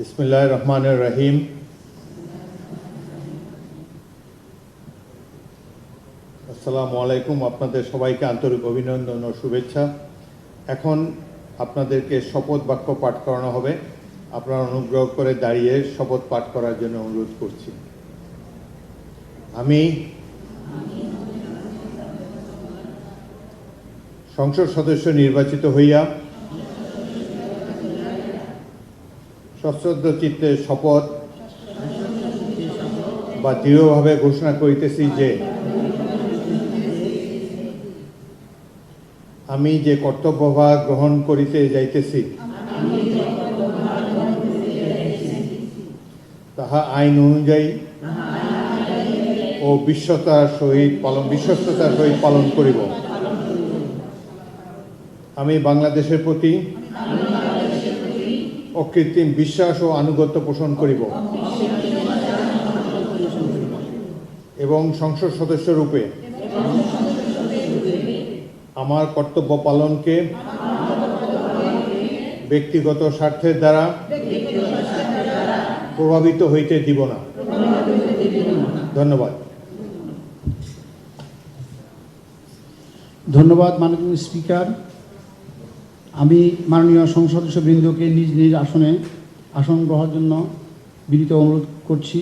বিসমিল্লাহির রহমানির রহিম। আসসালামু আলাইকুম। আপনাদের সবাইকে আন্তরিক অভিনন্দন ও শুভেচ্ছা। এখন আপনাদেরকে শপথ বাক্য পাঠ করানো হবে। আপনারা অনুগ্রহ করে দাঁড়িয়ে শপথ পাঠ করার জন্য অনুরোধ করছি। আমি সংসদ সদস্য নির্বাচিত হইয়া সশ্রদ্ধ চিত্তে শপথ বা দৃঢ়ভাবে ঘোষণা করিতেছি যে আমি যে কর্তব্যভার গ্রহণ করিতে যাইতেছি তাহা আইন অনুযায়ী ও বিশ্বস্ততার সহিত পালন করিব। আমি বাংলাদেশের প্রতি অকৃত্রিম বিশ্বাস ও আনুগত্য পোষণ করিব এবং সংসদ সদস্য রূপে আমার কর্তব্য পালনকে ব্যক্তিগত স্বার্থের দ্বারা প্রভাবিত হইতে দিব না। ধন্যবাদ। ধন্যবাদ মাননীয় স্পিকার। আমি মাননীয় সংসদ সদস্যবৃন্দকে নিজ নিজ আসন গ্রহণের জন্য বিনীত অনুরোধ করছি।